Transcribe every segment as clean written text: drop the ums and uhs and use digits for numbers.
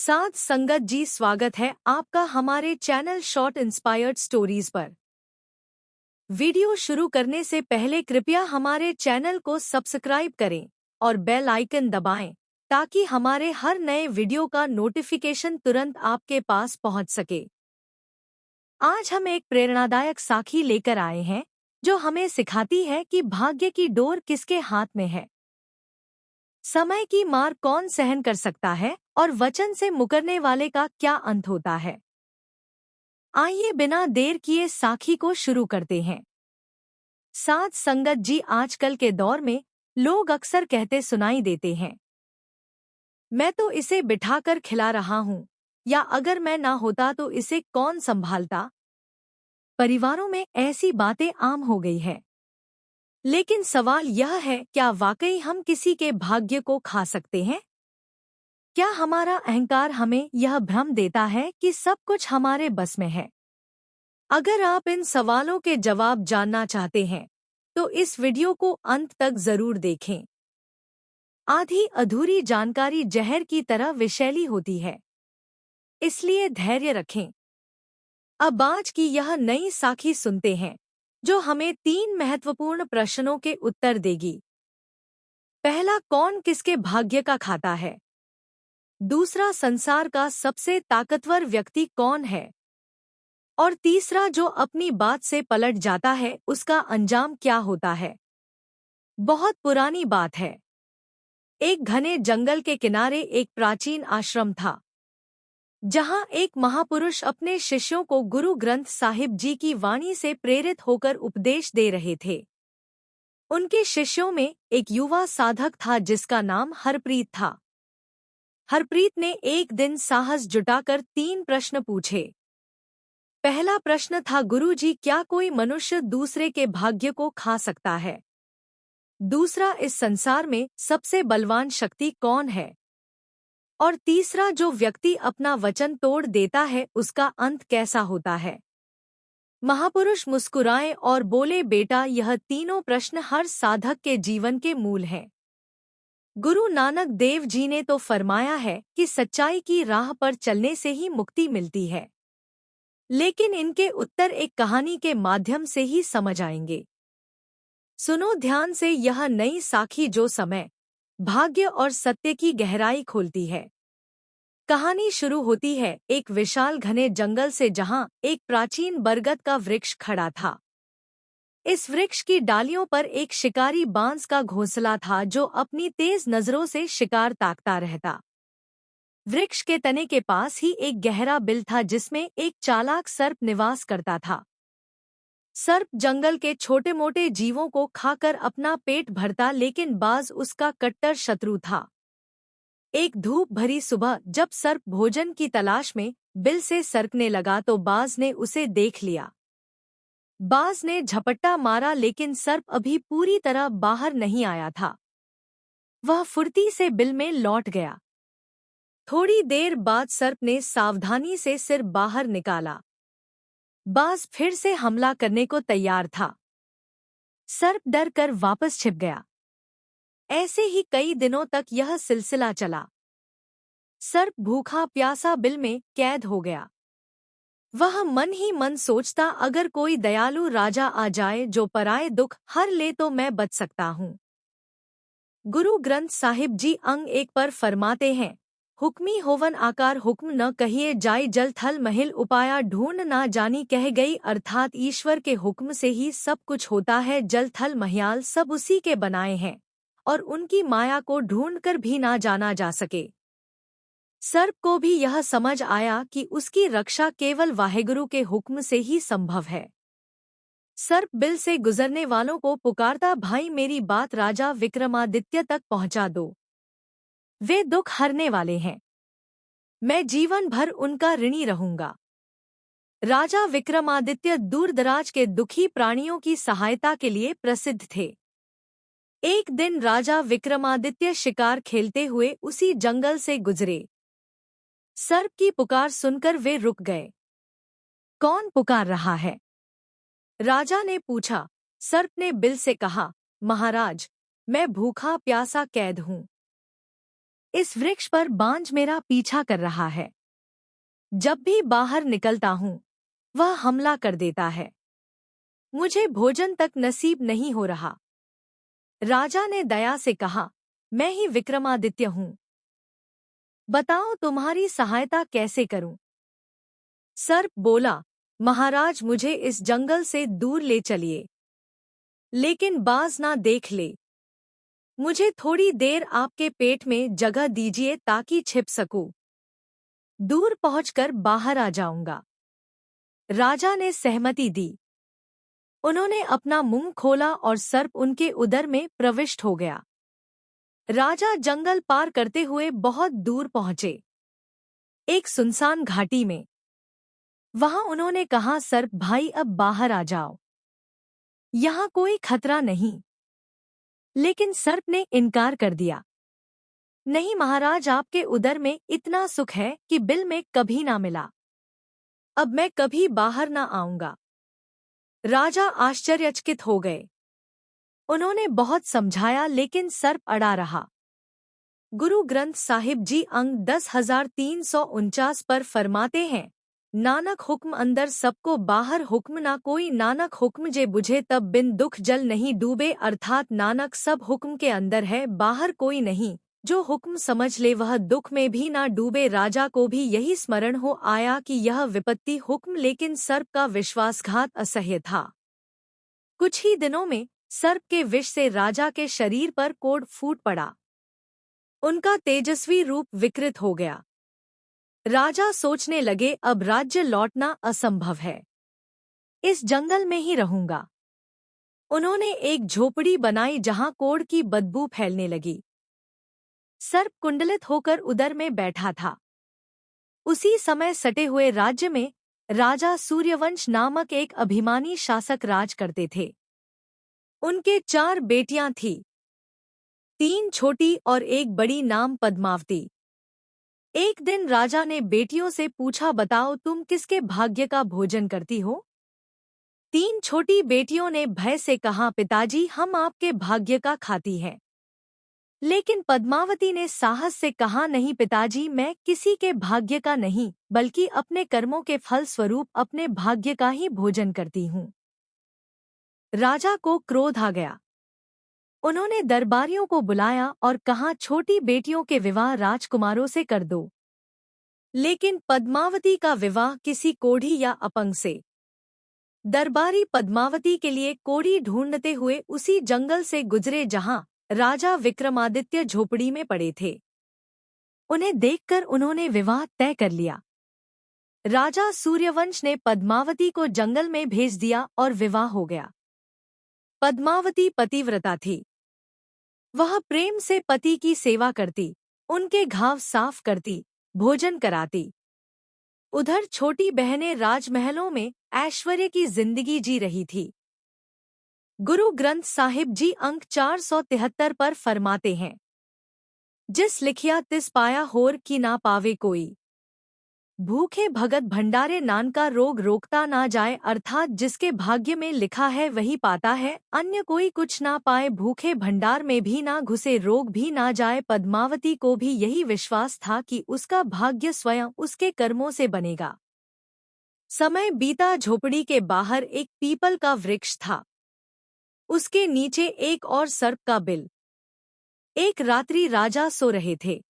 साथ संगत जी, स्वागत है आपका हमारे चैनल शॉर्ट इंस्पायर्ड स्टोरीज पर। वीडियो शुरू करने से पहले कृपया हमारे चैनल को सब्सक्राइब करें और बेल आइकन दबाएं ताकि हमारे हर नए वीडियो का नोटिफिकेशन तुरंत आपके पास पहुंच सके। आज हम एक प्रेरणादायक साखी लेकर आए हैं जो हमें सिखाती है कि भाग्य की डोर किसके हाथ में है, समय की मार कौन सहन कर सकता है और वचन से मुकरने वाले का क्या अंत होता है। आइए बिना देर किए साखी को शुरू करते हैं। साथ संगत जी, आजकल के दौर में लोग अक्सर कहते सुनाई देते हैं, मैं तो इसे बिठाकर खिला रहा हूँ, या अगर मैं ना होता तो इसे कौन संभालता। परिवारों में ऐसी बातें आम हो गई है। लेकिन सवाल यह है, क्या वाकई हम किसी के भाग्य को खा सकते हैं? क्या हमारा अहंकार हमें यह भ्रम देता है कि सब कुछ हमारे बस में है? अगर आप इन सवालों के जवाब जानना चाहते हैं तो इस वीडियो को अंत तक जरूर देखें। आधी अधूरी जानकारी जहर की तरह विषैली होती है, इसलिए धैर्य रखें। अब आज की यह नई साखी सुनते हैं जो हमें 3 महत्वपूर्ण प्रश्नों के उत्तर देगी। पहला, कौन किसके भाग्य का खाता है? दूसरा, संसार का सबसे ताकतवर व्यक्ति कौन है? और तीसरा, जो अपनी बात से पलट जाता है उसका अंजाम क्या होता है? बहुत पुरानी बात है। एक घने जंगल के किनारे एक प्राचीन आश्रम था, जहां एक महापुरुष अपने शिष्यों को गुरु ग्रंथ साहिब जी की वाणी से प्रेरित होकर उपदेश दे रहे थे। उनके शिष्यों में एक युवा साधक था जिसका नाम हरप्रीत था। हरप्रीत ने एक दिन साहस जुटाकर 3 प्रश्न पूछे। पहला प्रश्न था, गुरुजी, क्या कोई मनुष्य दूसरे के भाग्य को खा सकता है? दूसरा, इस संसार में सबसे बलवान शक्ति कौन है? और तीसरा, जो व्यक्ति अपना वचन तोड़ देता है उसका अंत कैसा होता है? महापुरुष मुस्कुराए और बोले, बेटा, यह तीनों प्रश्न हर साधक के जीवन के मूल हैं। गुरु नानक देव जी ने तो फरमाया है कि सच्चाई की राह पर चलने से ही मुक्ति मिलती है। लेकिन इनके उत्तर एक कहानी के माध्यम से ही समझ आएंगे। सुनो ध्यान से यह नई साखी जो समय, भाग्य और सत्य की गहराई खोलती है। कहानी शुरू होती है एक विशाल घने जंगल से जहां एक प्राचीन बरगद का वृक्ष खड़ा था। इस वृक्ष की डालियों पर एक शिकारी बांस का घोंसला था जो अपनी तेज नजरों से शिकार ताकता रहता। वृक्ष के तने के पास ही एक गहरा बिल था जिसमें एक चालाक सर्प निवास करता था। सर्प जंगल के छोटे मोटे जीवों को खाकर अपना पेट भरता, लेकिन बाज उसका कट्टर शत्रु था। एक धूप भरी सुबह जब सर्प भोजन की तलाश में बिल से सरकने लगा तो बाज ने उसे देख लिया। बाज ने झपट्टा मारा, लेकिन सर्प अभी पूरी तरह बाहर नहीं आया था। वह फुर्ती से बिल में लौट गया। थोड़ी देर बाद सर्प ने सावधानी से सिर बाहर निकाला। बाज फिर से हमला करने को तैयार था। सर्प डर कर वापस छिप गया। ऐसे ही कई दिनों तक यह सिलसिला चला। सर्प भूखा प्यासा बिल में कैद हो गया। वह मन ही मन सोचता, अगर कोई दयालु राजा आ जाए जो पराए दुख हर ले तो मैं बच सकता हूँ। गुरु ग्रंथ साहिब जी अंग 1 पर फरमाते हैं, हुक्मी होवन आकार हुक्म न कहिए जाय, जल थल महिल उपाया ढूंढ ना जानी कह गई। अर्थात ईश्वर के हुक्म से ही सब कुछ होता है। जल थल महियाल सब उसी के बनाए हैं और उनकी माया को ढूंढकर भी ना जाना जा सके। सर्प को भी यह समझ आया कि उसकी रक्षा केवल वाहेगुरु के हुक्म से ही संभव है। सर्प बिल से गुजरने वालों को पुकारता, भाई मेरी बात राजा विक्रमादित्य तक पहुंचा दो। वे दुख हरने वाले हैं, मैं जीवन भर उनका ऋणी रहूंगा। राजा विक्रमादित्य दूरदराज के दुखी प्राणियों की सहायता के लिए प्रसिद्ध थे। एक दिन राजा विक्रमादित्य शिकार खेलते हुए उसी जंगल से गुजरे। सर्प की पुकार सुनकर वे रुक गए। कौन पुकार रहा है? राजा ने पूछा। सर्प ने बिल से कहा, महाराज, मैं भूखा प्यासा कैद हूँ। इस वृक्ष पर बांझ मेरा पीछा कर रहा है। जब भी बाहर निकलता हूँ वह हमला कर देता है। मुझे भोजन तक नसीब नहीं हो रहा। राजा ने दया से कहा, मैं ही विक्रमादित्य हूँ। बताओ तुम्हारी सहायता कैसे करूं? सर्प बोला, महाराज मुझे इस जंगल से दूर ले चलिए, लेकिन बाज ना देख ले। मुझे थोड़ी देर आपके पेट में जगह दीजिए ताकि छिप सकूं। दूर पहुंचकर बाहर आ जाऊंगा। राजा ने सहमति दी। उन्होंने अपना मुंह खोला और सर्प उनके उदर में प्रविष्ट हो गया। राजा जंगल पार करते हुए बहुत दूर पहुंचे, एक सुनसान घाटी में। वहां उन्होंने कहा, सर्प भाई अब बाहर आ जाओ, यहाँ कोई खतरा नहीं। लेकिन सर्प ने इनकार कर दिया। नहीं महाराज, आपके उदर में इतना सुख है कि बिल में कभी ना मिला। अब मैं कभी बाहर ना आऊंगा। राजा आश्चर्यचकित हो गए। उन्होंने बहुत समझाया लेकिन सर्प अड़ा रहा। गुरु ग्रंथ साहिब जी अंग 10,349 पर फरमाते हैं, नानक हुक्म अंदर सबको बाहर हुक्म ना कोई। नानक हुक्म जे बुझे तब बिन दुख जल नहीं डूबे। अर्थात नानक सब हुक्म के अंदर है, बाहर कोई नहीं। जो हुक्म समझ ले वह दुख में भी ना डूबे। राजा को भी यही स्मरण हो आया कि यह विपत्ति हुक्म, लेकिन सर्प का विश्वासघात असह्य था। कुछ ही दिनों में सर्प के विष से राजा के शरीर पर कोढ़ फूट पड़ा। उनका तेजस्वी रूप विकृत हो गया। राजा सोचने लगे, अब राज्य लौटना असंभव है, इस जंगल में ही रहूंगा। उन्होंने एक झोपड़ी बनाई जहां कोढ़ की बदबू फैलने लगी। सर्प कुंडलित होकर उदर में बैठा था। उसी समय सटे हुए राज्य में राजा सूर्यवंश नामक एक अभिमानी शासक राज करते थे। उनके 4 बेटियां थीं, 3 छोटी और एक बड़ी, नाम पद्मावती। एक दिन राजा ने बेटियों से पूछा, बताओ तुम किसके भाग्य का भोजन करती हो? 3 छोटी बेटियों ने भय से कहा, पिताजी हम आपके भाग्य का खाती हैं। लेकिन पद्मावती ने साहस से कहा, नहीं पिताजी, मैं किसी के भाग्य का नहीं बल्कि अपने कर्मों के फल स्वरूप अपने भाग्य का ही भोजन करती हूँ। राजा को क्रोध आ गया। उन्होंने दरबारियों को बुलाया और कहा, छोटी बेटियों के विवाह राजकुमारों से कर दो, लेकिन पद्मावती का विवाह किसी कोढ़ी या अपंग से। दरबारी पद्मावती के लिए कोढ़ी ढूंढते हुए उसी जंगल से गुजरे जहां राजा विक्रमादित्य झोपड़ी में पड़े थे। उन्हें देखकर उन्होंने विवाह तय कर लिया। राजा सूर्यवंश ने पद्मावती को जंगल में भेज दिया और विवाह हो गया। पद्मावती पतिव्रता थी। वह प्रेम से पति की सेवा करती, उनके घाव साफ करती, भोजन कराती। उधर छोटी बहनें राजमहलों में ऐश्वर्य की जिंदगी जी रही थी। गुरु ग्रंथ साहिब जी अंक 473 पर फरमाते हैं, जिस लिखिया तिस पाया होर की ना पावे कोई। भूखे भगत भंडारे नानका रोग रोकता ना जाए। अर्थात जिसके भाग्य में लिखा है वही पाता है, अन्य कोई कुछ ना पाए। भूखे भंडार में भी ना घुसे, रोग भी ना जाए। पद्मावती को भी यही विश्वास था कि उसका भाग्य स्वयं उसके कर्मों से बनेगा। समय बीता। झोपड़ी के बाहर एक पीपल का वृक्ष था, उसके नीचे एक और सर्प का बिल। एक रात्रि राजा सो रहे थे,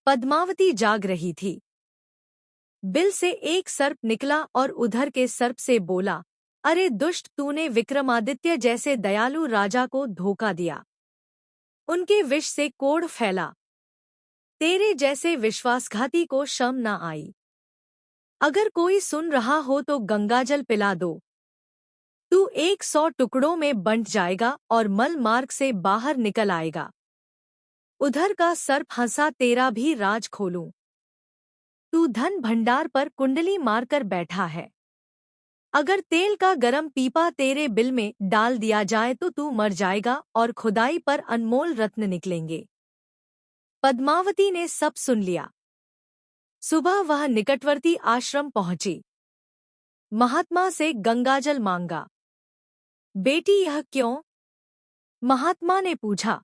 पद्मावती जाग रही थी। बिल से एक सर्प निकला और उधर के सर्प से बोला, अरे दुष्ट, तूने विक्रमादित्य जैसे दयालु राजा को धोखा दिया। उनके विष से कोढ़ फैला, तेरे जैसे विश्वासघाती को शर्म न आई। अगर कोई सुन रहा हो तो गंगाजल पिला दो, तू 100 टुकड़ों में बंट जाएगा और मल मार्ग से बाहर निकल आएगा। उधर का सर्प हंसा, तेरा भी राज खोलूं। तू धन भंडार पर कुंडली मारकर बैठा है, अगर तेल का गरम पीपा तेरे बिल में डाल दिया जाए तो तू मर जाएगा और खुदाई पर अनमोल रत्न निकलेंगे। पद्मावती ने सब सुन लिया। सुबह वह निकटवर्ती आश्रम पहुंची, महात्मा से गंगाजल मांगा। बेटी यह क्यों? महात्मा ने पूछा।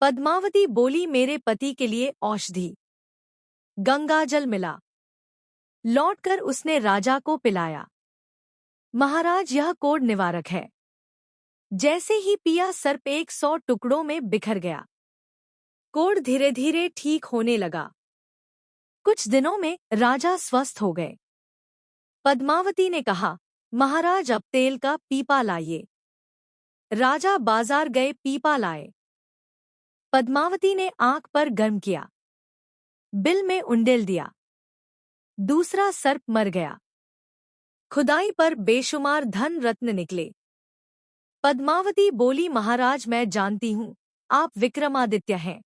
पद्मावती बोली, मेरे पति के लिए औषधि गंगाजल मिला। लौटकर उसने राजा को पिलाया। महाराज, यह कोढ़ निवारक है। जैसे ही पिया सर्प 100 टुकड़ों में बिखर गया। कोढ़ धीरे धीरे ठीक होने लगा। कुछ दिनों में राजा स्वस्थ हो गए। पद्मावती ने कहा, महाराज अब तेल का पीपा लाइए। राजा बाजार गए, पीपा लाए। पद्मावती ने आंख पर गर्म किया, बिल में उंडेल दिया। दूसरा सर्प मर गया। खुदाई पर बेशुमार धन रत्न निकले। पद्मावती बोली, महाराज मैं जानती हूँ आप विक्रमादित्य हैं।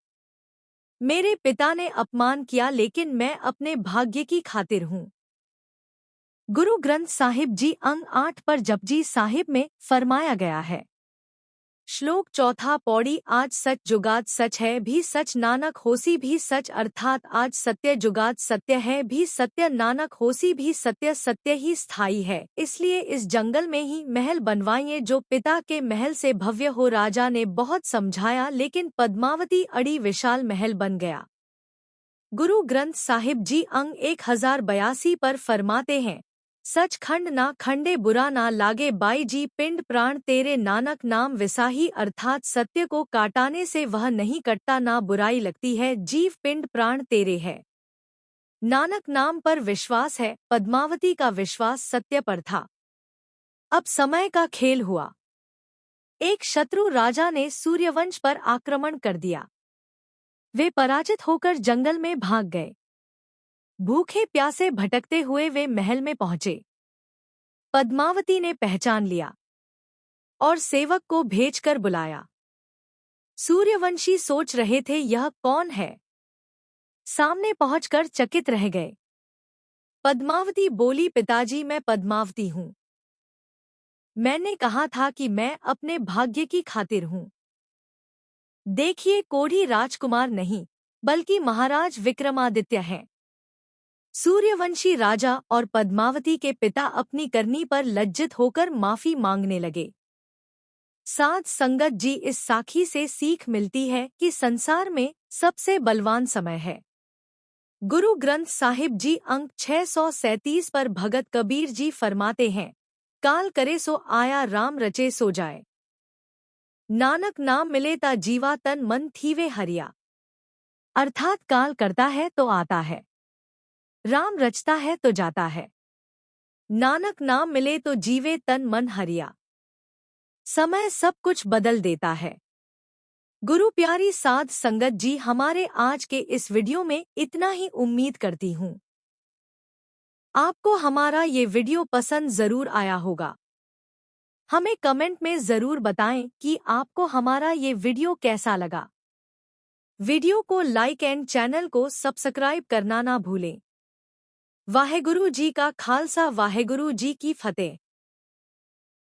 मेरे पिता ने अपमान किया, लेकिन मैं अपने भाग्य की खातिर हूँ। गुरु ग्रंथ साहिब जी अंग 8 पर जपजी साहिब में फरमाया गया है। श्लोक 4 पौड़ी, आज सच जुगात सच है भी सच, नानक होसी भी सच। अर्थात आज सत्य जुगात सत्य है भी सत्य, नानक होसी भी सत्य, सत्य ही स्थायी है। इसलिए इस जंगल में ही महल बनवाइए जो पिता के महल से भव्य हो। राजा ने बहुत समझाया, लेकिन पद्मावती अड़ी विशाल महल बन गया। गुरु ग्रंथ साहिब जी अंग 1082 पर फरमाते हैं, सच खंड ना खंडे बुरा ना लागे बाई जी, पिंड प्राण तेरे नानक नाम विसाही। अर्थात सत्य को काटाने से वह नहीं कटता, ना बुराई लगती है। जीव पिंड प्राण तेरे है। नानक नाम पर विश्वास है। पद्मावती का विश्वास सत्य पर था। अब समय का खेल हुआ। एक शत्रु राजा ने सूर्यवंश पर आक्रमण कर दिया। वे पराजित होकर जंगल में भाग गए। भूखे प्यासे भटकते हुए वे महल में पहुंचे। पद्मावती ने पहचान लिया और सेवक को भेजकर बुलाया। सूर्यवंशी सोच रहे थे यह कौन है। सामने पहुंचकर चकित रह गए। पद्मावती बोली, पिताजी मैं पद्मावती हूँ। मैंने कहा था कि मैं अपने भाग्य की खातिर हूँ। देखिए, कोढ़ी राजकुमार नहीं बल्कि महाराज विक्रमादित्य हैं। सूर्यवंशी राजा और पद्मावती के पिता अपनी करनी पर लज्जित होकर माफी मांगने लगे। साध संगत जी, इस साखी से सीख मिलती है कि संसार में सबसे बलवान समय है। गुरु ग्रंथ साहिब जी अंक 637 पर भगत कबीर जी फरमाते हैं, काल करे सो आया, राम रचे सो जाए। नानक नाम मिले ता जीवा, तन मन थीवे हरिया। अर्थात काल करता है तो आता है, राम रचता है तो जाता है। नानक नाम मिले तो जीवे, तन मन हरिया। समय सब कुछ बदल देता है। गुरु प्यारी साध संगत जी, हमारे आज के इस वीडियो में इतना ही। उम्मीद करती हूँ आपको हमारा ये वीडियो पसंद जरूर आया होगा। हमें कमेंट में जरूर बताएं कि आपको हमारा ये वीडियो कैसा लगा। वीडियो को लाइक एंड चैनल को सब्सक्राइब करना ना भूलें। वाहेगुरु जी का खालसा, वाहेगुरु जी की फतेह।